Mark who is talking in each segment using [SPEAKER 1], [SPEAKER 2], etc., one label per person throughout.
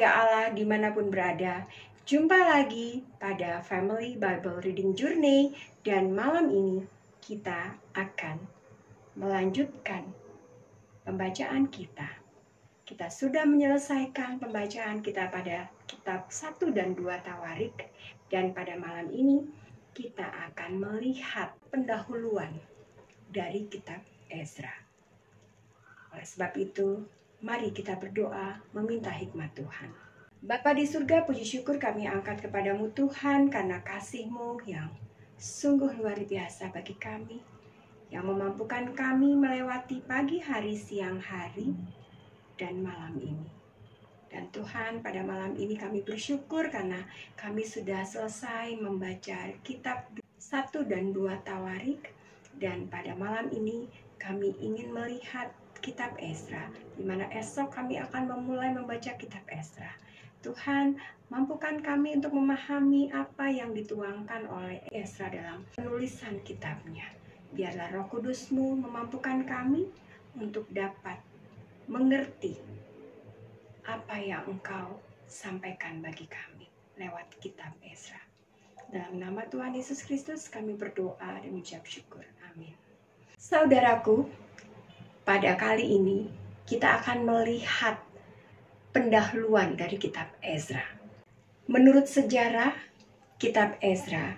[SPEAKER 1] keluarga Allah dimanapun berada. Jumpa lagi pada Family Bible Reading Journey, dan malam ini kita akan melanjutkan pembacaan kita. Kita sudah menyelesaikan pembacaan kita pada kitab 1 dan 2 Tawarik, dan pada malam ini kita akan melihat pendahuluan dari kitab Ezra. Oleh sebab itu, mari kita berdoa meminta hikmat Tuhan. Bapa di surga, puji syukur kami angkat kepadamu Tuhan karena kasih-Mu yang sungguh luar biasa bagi kami, yang memampukan kami melewati pagi hari, siang hari, dan malam ini. Dan Tuhan, pada malam ini kami bersyukur karena kami sudah selesai membaca kitab 1 dan 2 Tawarik, dan pada malam ini kami ingin melihat kitab Ezra, di mana esok kami akan memulai membaca kitab Ezra. Tuhan, mampukan kami untuk memahami apa yang dituangkan oleh Ezra dalam penulisan kitabnya. Biarlah Roh Kudus-Mu memampukan kami untuk dapat mengerti apa yang Engkau sampaikan bagi kami lewat kitab Ezra. Dalam nama Tuhan Yesus Kristus kami berdoa dan mengucap syukur. Amin. Saudaraku, pada kali ini kita akan melihat pendahuluan dari kitab Ezra. Menurut sejarah, kitab Ezra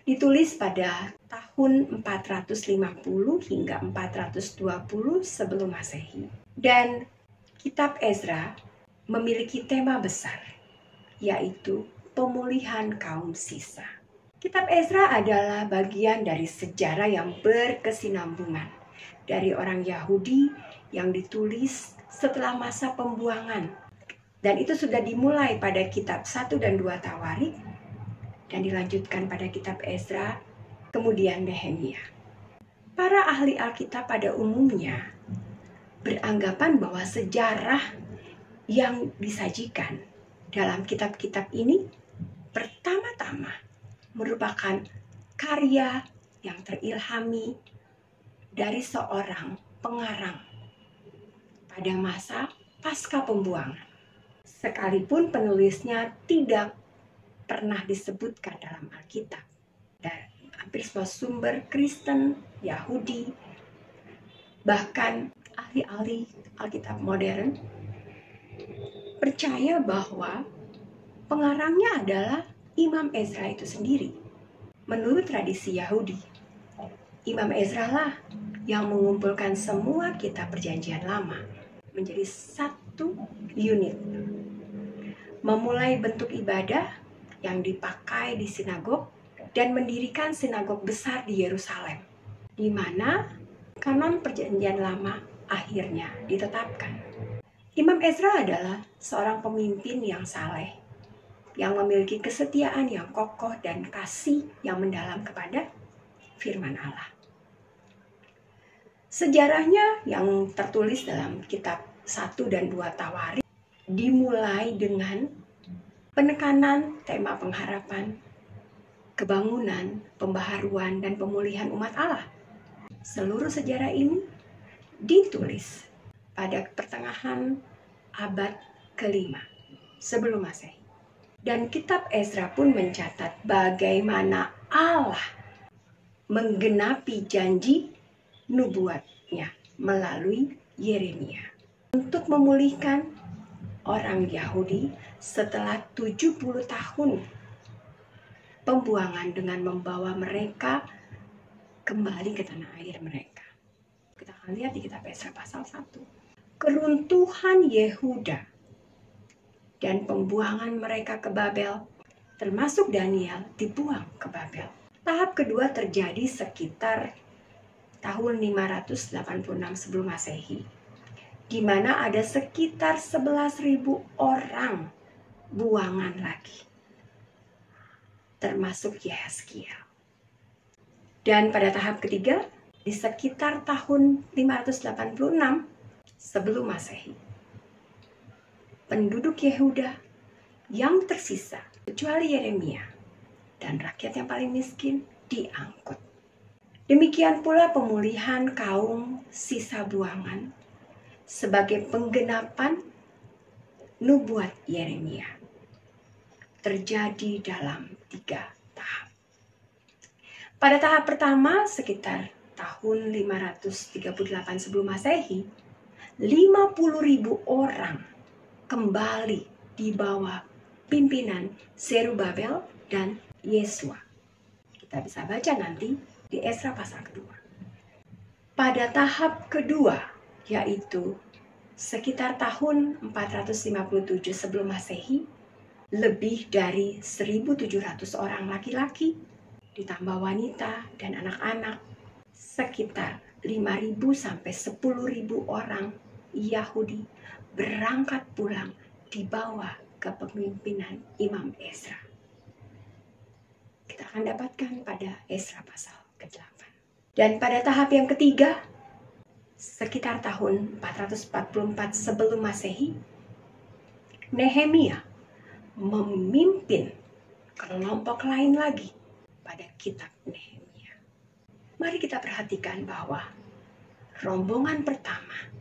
[SPEAKER 1] ditulis pada tahun 450 hingga 420 sebelum Masehi. Dan kitab Ezra memiliki tema besar, yaitu pemulihan kaum sisa. Kitab Ezra adalah bagian dari sejarah yang berkesinambungan dari orang Yahudi yang ditulis setelah masa pembuangan. Dan itu sudah dimulai pada kitab 1 dan 2 Tawarik, dan dilanjutkan pada kitab Ezra, kemudian Nehemia. Para ahli Alkitab pada umumnya beranggapan bahwa sejarah yang disajikan dalam kitab-kitab ini pertama-tama merupakan karya yang terilhami dari seorang pengarang pada masa pasca pembuangan. Sekalipun penulisnya tidak pernah disebutkan dalam Alkitab. Dan hampir semua sumber Kristen, Yahudi, bahkan ahli-ahli Alkitab modern percaya bahwa pengarangnya adalah Imam Ezra itu sendiri. Menurut tradisi Yahudi, Imam Ezra lah yang mengumpulkan semua kitab Perjanjian Lama menjadi satu unit, memulai bentuk ibadah yang dipakai di sinagog dan mendirikan sinagog besar di Yerusalem, di mana kanon Perjanjian Lama akhirnya ditetapkan. Imam Ezra adalah seorang pemimpin yang saleh, yang memiliki kesetiaan yang kokoh dan kasih yang mendalam kepada firman Allah. Sejarahnya yang tertulis dalam kitab 1 dan 2 Tawarik dimulai dengan penekanan tema pengharapan, kebangunan, pembaharuan, dan pemulihan umat Allah. Seluruh sejarah ini ditulis pada pertengahan abad ke-5 sebelum Masehi. Dan kitab Ezra pun mencatat bagaimana Allah menggenapi janji nubuatnya melalui Yeremia untuk memulihkan orang Yahudi setelah 70 tahun pembuangan dengan membawa mereka kembali ke tanah air mereka. Kita akan lihat di kitab Ezra pasal 1. Keruntuhan Yehuda dan pembuangan mereka ke Babel, termasuk Daniel, dibuang ke Babel. Tahap kedua terjadi sekitar tahun 586 sebelum Masehi, di mana ada sekitar 11.000 orang buangan lagi, termasuk Yehezkiel. Dan pada tahap ketiga, di sekitar tahun 586 sebelum Masehi, penduduk Yehuda yang tersisa, kecuali Yeremia dan rakyat yang paling miskin, diangkut. Demikian pula pemulihan kaum sisa buangan sebagai penggenapan nubuat Yeremia terjadi dalam 3 tahap. Pada tahap pertama sekitar tahun 538 sebelum Masehi, 50.000 orang kembali di bawah pimpinan Zerubabel dan Yesua. Kita bisa baca nanti di Esra pasal kedua. Pada tahap kedua, yaitu sekitar tahun 457 sebelum Masehi, lebih dari 1.700 orang laki-laki, ditambah wanita dan anak-anak, sekitar 5.000 sampai 10.000 orang Yahudi berangkat pulang di bawah kepemimpinan Imam Ezra. Kita akan dapatkan pada Ezra pasal ke-8. Dan pada tahap yang ketiga, sekitar tahun 444 sebelum Masehi, Nehemia memimpin kelompok lain lagi pada kitab Nehemia. Mari kita perhatikan bahwa rombongan pertama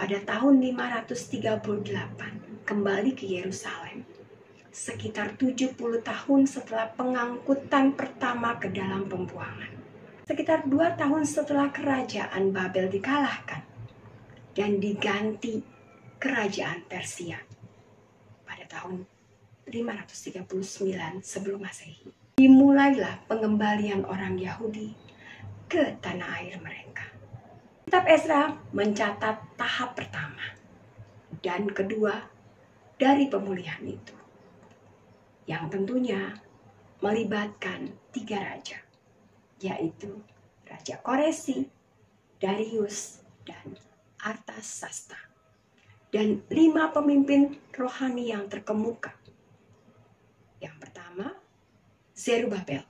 [SPEAKER 1] pada tahun 538 kembali ke Yerusalem, sekitar 70 tahun setelah pengangkutan pertama ke dalam pembuangan. Sekitar 2 tahun setelah kerajaan Babel dikalahkan dan diganti kerajaan Persia pada tahun 539 sebelum Masehi. Dimulailah pengembalian orang Yahudi ke tanah air mereka. Kitab Ezra mencatat tahap pertama dan kedua dari pemulihan itu, yang tentunya melibatkan 3 raja, yaitu Raja Koresi, Darius, dan Artasasta, dan 5 pemimpin rohani yang terkemuka. Yang pertama, Zerubabel,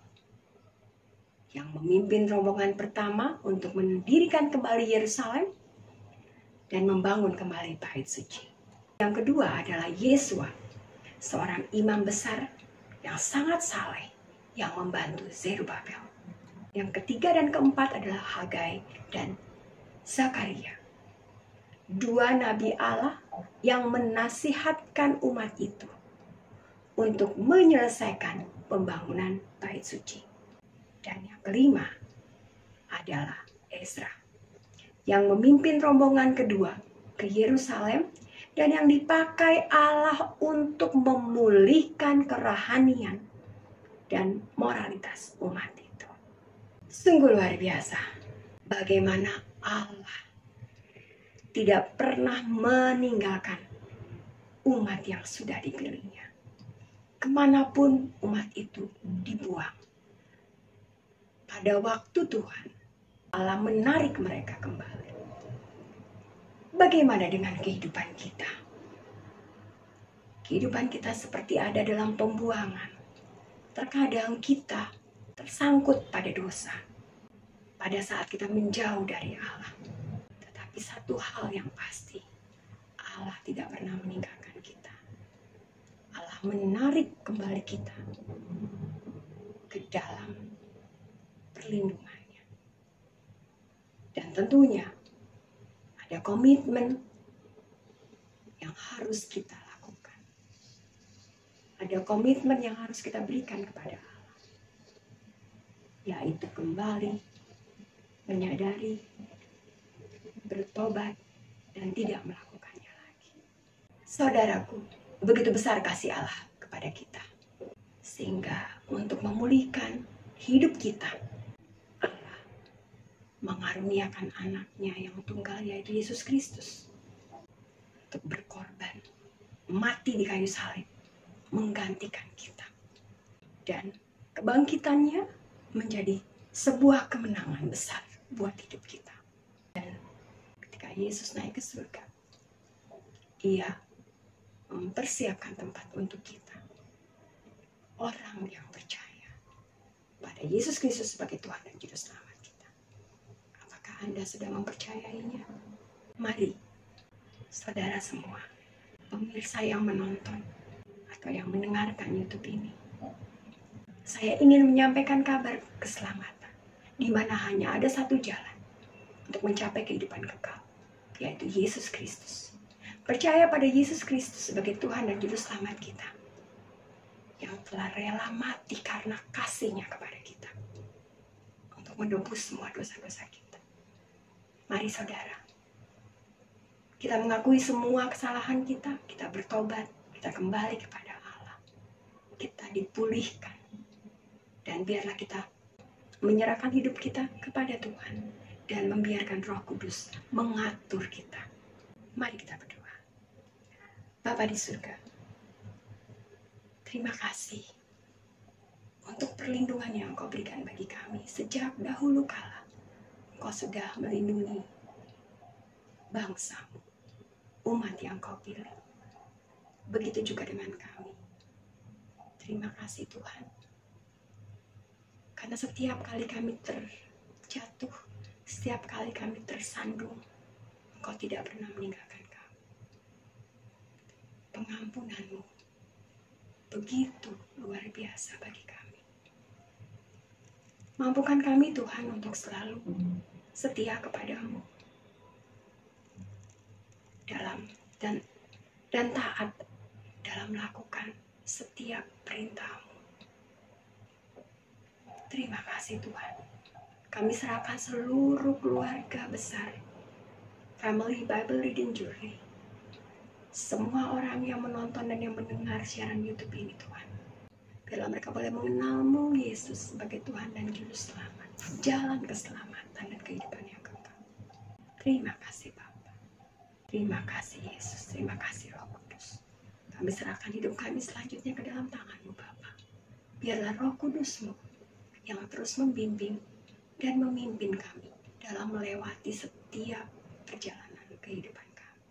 [SPEAKER 1] yang memimpin rombongan pertama untuk mendirikan kembali Yerusalem dan membangun kembali Bait Suci. Yang kedua adalah Yesua, seorang imam besar yang sangat saleh yang membantu Zerubabel. Yang ketiga dan keempat adalah Hagai dan Zakaria, 2 nabi Allah yang menasihatkan umat itu untuk menyelesaikan pembangunan Bait Suci. Dan yang kelima adalah Ezra, yang memimpin rombongan kedua ke Yerusalem dan yang dipakai Allah untuk memulihkan kerohanian dan moralitas umat itu. Sungguh luar biasa bagaimana Allah tidak pernah meninggalkan umat yang sudah dipilihnya. Kemanapun umat itu dibuang, pada waktu Tuhan, Allah menarik mereka kembali. Bagaimana dengan kehidupan kita? Kehidupan kita seperti ada dalam pembuangan. Terkadang kita tersangkut pada dosa pada saat kita menjauh dari Allah. Tetapi satu hal yang pasti, Allah tidak pernah meninggalkan kita. Allah menarik kembali kita ke dalam perlindungannya. Dan tentunya ada komitmen yang harus kita lakukan. Ada komitmen yang harus kita berikan kepada Allah, yaitu kembali menyadari, bertobat, dan tidak melakukannya lagi. Saudaraku, begitu besar kasih Allah kepada kita, sehingga untuk memulihkan hidup kita, Allah mengaruniakan anaknya yang tunggal, yaitu Yesus Kristus, untuk berkorban, mati di kayu salib, menggantikan kita. Dan kebangkitannya menjadi sebuah kemenangan besar buat hidup kita. Dan ketika Yesus naik ke surga, Ia mempersiapkan tempat untuk kita, orang yang percaya pada Yesus Kristus sebagai Tuhan dan Juru Selamat kita. Apakah Anda sudah mempercayainya? Mari, saudara semua, pemirsa yang menonton atau yang mendengarkan YouTube ini, saya ingin menyampaikan kabar keselamatan, di mana hanya ada satu jalan untuk mencapai kehidupan kekal, yaitu Yesus Kristus. Percaya pada Yesus Kristus sebagai Tuhan dan Juru Selamat kita, yang telah rela mati karena kasih-Nya kepada kita, untuk menebus semua dosa-dosa kita. Mari saudara, kita mengakui semua kesalahan kita, kita bertobat, kita kembali kepada Allah, kita dipulihkan, dan biarlah kita menyerahkan hidup kita kepada Tuhan dan membiarkan Roh Kudus mengatur kita. Mari kita berdoa. Bapa di surga, terima kasih untuk perlindungan yang Engkau berikan bagi kami sejak dahulu kala. Engkau sudah melindungi bangsa-Mu, umat yang Kau pilih. Begitu juga dengan kami. Terima kasih Tuhan. Karena setiap kali kami terjatuh, setiap kali kami tersandung, Engkau tidak pernah meninggalkan kami. Pengampunan-Mu begitu luar biasa bagi kami. Mampukan kami Tuhan untuk selalu setia kepada-Mu dan taat dalam melakukan setiap perintah-Mu. Terima kasih Tuhan. Kami serahkan seluruh keluarga besar Family Bible Reading Journey, semua orang yang menonton dan yang mendengar siaran YouTube ini Tuhan, biarlah mereka boleh mengenal-Mu Yesus sebagai Tuhan dan Juru Selamat, jalan keselamatan dan kehidupan yang kekal. Terima kasih Bapa, terima kasih Yesus, terima kasih Roh Kudus. Kami serahkan hidup kami selanjutnya ke dalam tangan-Mu Bapa. Biarlah Roh Kudus-Mu yang terus membimbing dan memimpin kami dalam melewati setiap perjalanan kehidupan kami.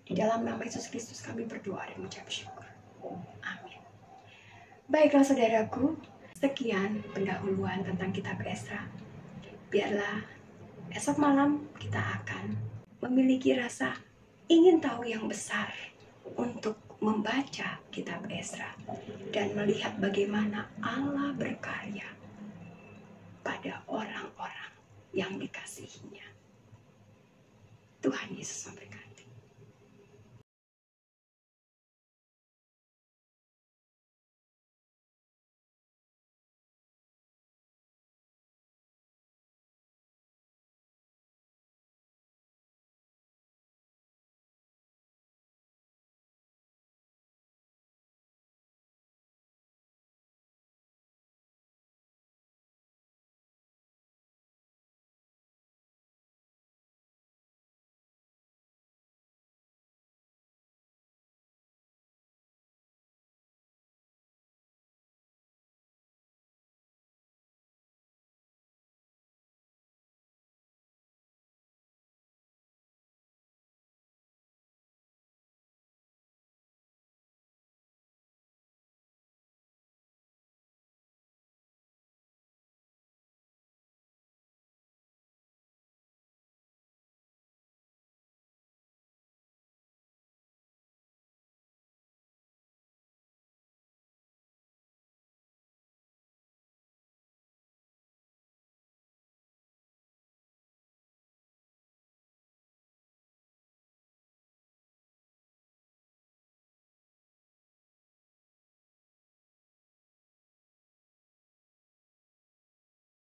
[SPEAKER 1] Di dalam nama Yesus Kristus kami berdoa dan mengucap syukur. Amin. Baiklah saudaraku, sekian pendahuluan tentang kitab Esra. Biarlah esok malam kita akan memiliki rasa ingin tahu yang besar untuk membaca kitab Esra dan melihat bagaimana Allah berkarya pada orang-orang yang dikasihinya. Tuhan Yesus memberkati.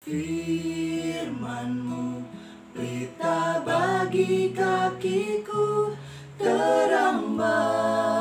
[SPEAKER 2] Firman-Mu, pelita bagi kakiku, terang bagi